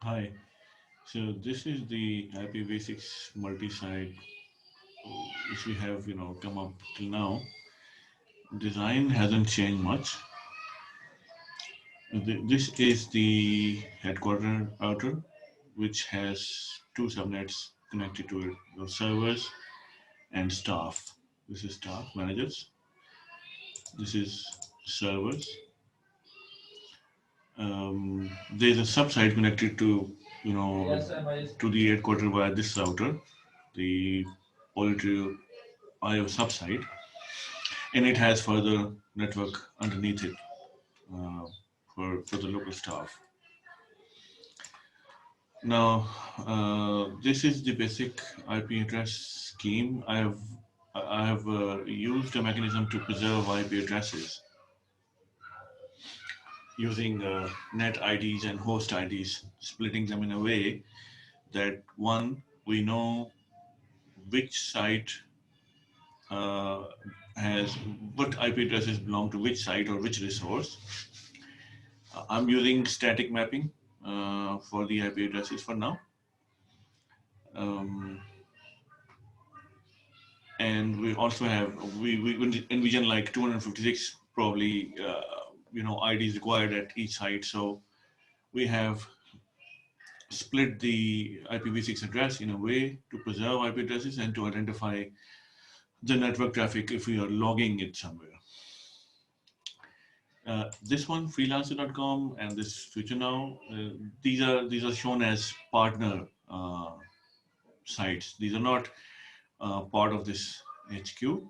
Hi, so this is the IPv6 multi-site which we have, come up till now. Design hasn't changed much. This is the headquarter router, which has two subnets connected to it, the servers and staff. This is staff managers. This is servers. There's a subsite connected to, to the headquarter via this router, the Poly IO subsite, and it has further network underneath it uh, for the local staff. Now, this is the basic IP address scheme. I have used a mechanism to preserve IP addresses using net IDs and host IDs, splitting them in a way that one, we know which site uh, has what IP addresses belong to which site or which resource. I'm using static mapping for the IP addresses for now. Um, and we also have, we envision like 256 probably, IDs required at each site. So we have split the IPv6 address in a way to preserve IP addresses and to identify the network traffic if we are logging it somewhere. This one, freelancer.com, and this future now, these are shown as partner sites. These are not part of this HQ.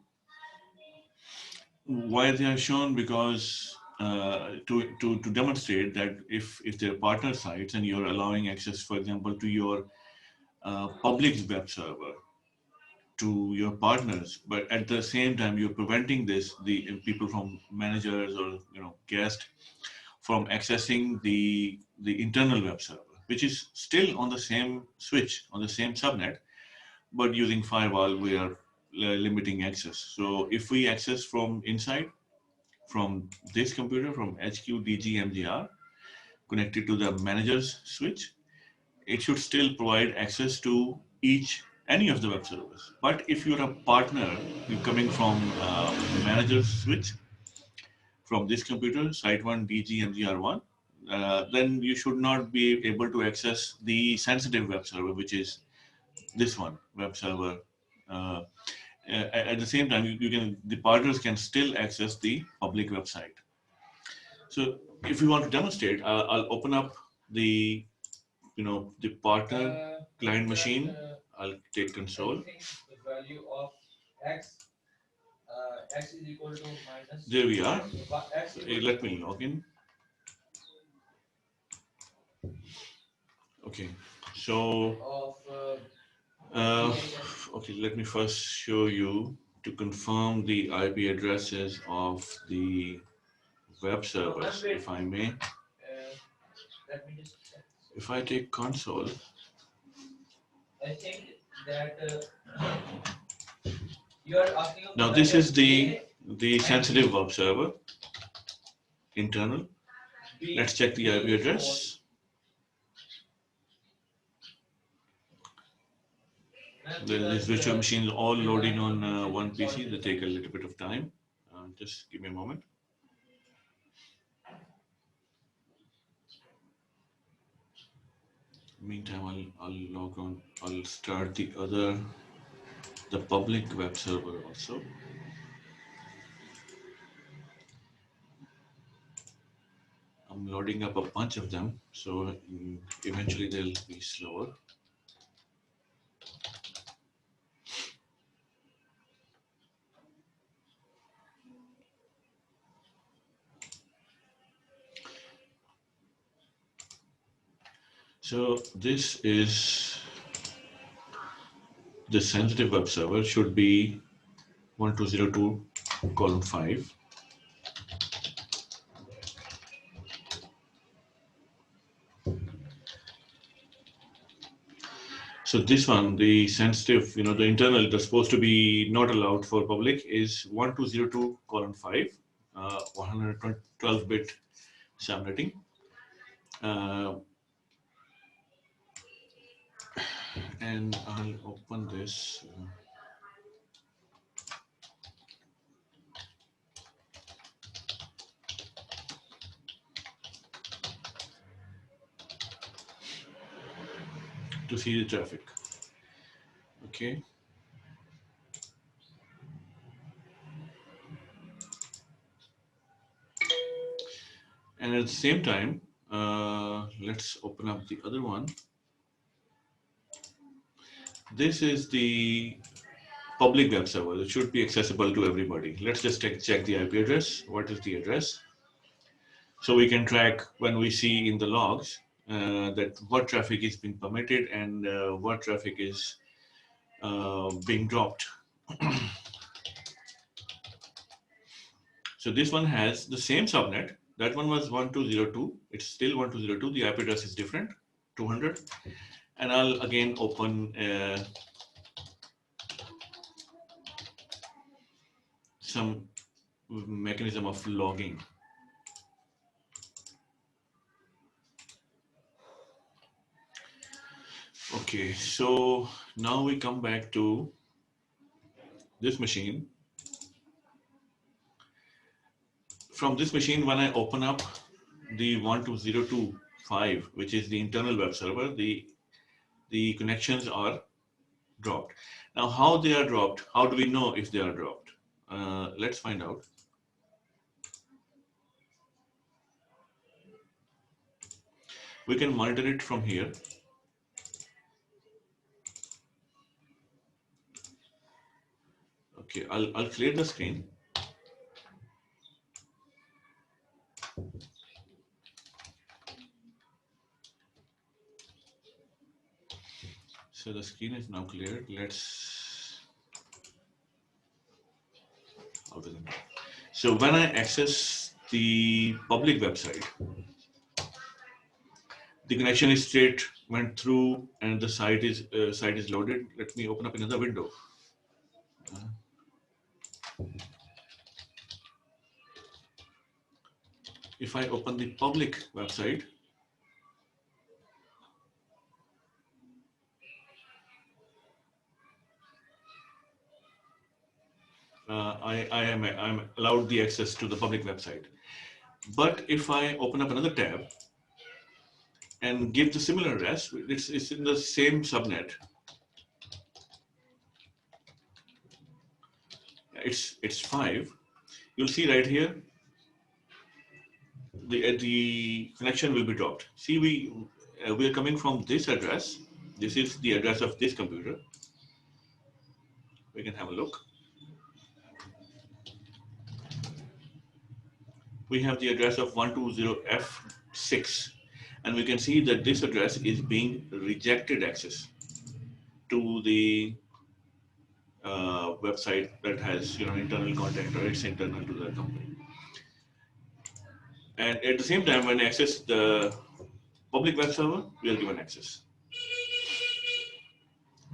Why they are shown? Because to demonstrate that if they're partner sites and you're allowing access, for example, to your public web server, to your partners, but at the same time you're preventing the people from managers or guests from accessing the internal web server, which is still on the same switch on the same subnet, but using firewall we are limiting access. So if we access from inside, from this computer, from HQ DG MGR connected to the manager's switch, it should still provide access to any of the web servers. But if you're a partner, you're coming from manager's switch from this computer, site 1 DG MGR1, then you should not be able to access the sensitive web server, which is this one, web server. Uh, at the same time, the partners can still access the public website. So if you want to demonstrate, I'll open up the partner client machine. I'll take console. There we are. So, let me log in. Okay. So, okay, let me first show you to confirm the IP addresses of the web servers, if I may. If I take console, now this is the sensitive web server internal. Let's check the IP address. These virtual machines all loading on one PC. They take a little bit of time. Just give me a moment. Meantime, I'll log on. I'll start the public web server also. I'm loading up a bunch of them, so eventually they'll be slower. So this is the sensitive web server, should be 1202:5. So this one, the sensitive, the internal that's supposed to be not allowed for public is 1202:5, 112-bit subnetting. and I'll open this. To see the traffic. Okay. And at the same time, let's open up the other one. This is the public web server. It should be accessible to everybody. Let's just check the IP address. What is the address? So we can track when we see in the logs that what traffic is being permitted and what traffic is being dropped. So this one has the same subnet. That one was 1202. It's still 1202. The IP address is different, 200. And I'll again open some mechanism of logging. Okay, so now we come back to this machine. From this machine, when I open up the 12025, which is the internal web server, the connections are dropped. Now, how they are dropped? How do we know if they are dropped? Let's find out. We can monitor it from here. Okay, I'll clear the screen. So the screen is now cleared. Let's. So when I access the public website, the connection is straight, went through, and the site is loaded. Let me open up another window. If I open the public website, I'm allowed the access to the public website. But if I open up another tab and give the similar address, it's in the same subnet. It's 5. You'll see right here the connection will be dropped. See, we are coming from this address. This is the address of this computer. We can have a look. We have the address of 120F6, and we can see that this address is being rejected access to the website that has internal content, or it's internal to the company. And at the same time, when I access the public web server, we are given access.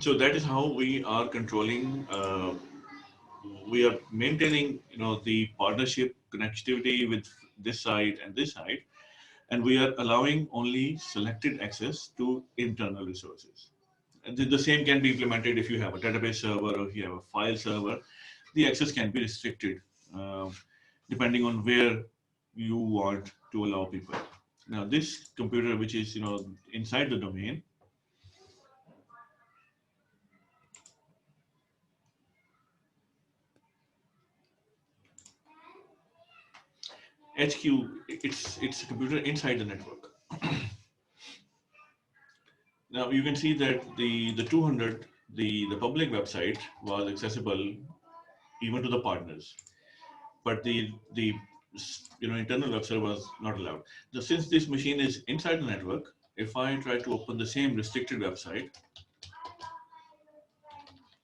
So that is how we are controlling. We are maintaining, the partnership connectivity with this site and this site, and we are allowing only selected access to internal resources. And the same can be implemented if you have a database server or if you have a file server. The access can be restricted depending on where you want to allow people. Now, this computer, which is inside the domain, HQ, it's a computer inside the network. Now you can see that the 200, the public website was accessible even to the partners, but the internal web server was not allowed. Now, since this machine is inside the network, if I try to open the same restricted website,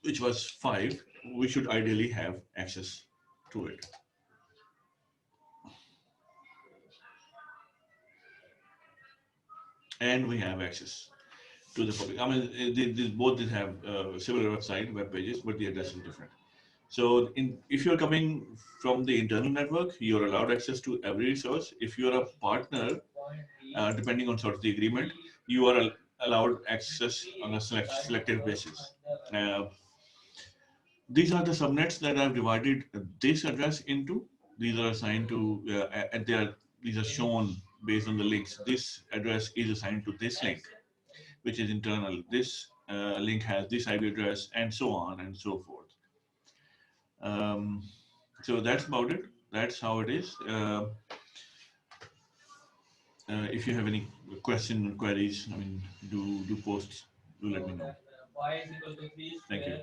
which was 5, we should ideally have access to it. And we have access to the public. I mean, they both did have similar web pages, but the address is different. So if you're coming from the internal network, you're allowed access to every resource. If you're a partner, depending on sort of the agreement, you are allowed access on a selected basis. Uh, these are the subnets that I've divided this address into. These are assigned to, and these are shown based on the links. This address is assigned to this link, which is internal. This link has this IP address, and so on and so forth. Um, so that's about it. That's how it is. If you have any questions or queries, I mean, do post. Do let me know. Thank you.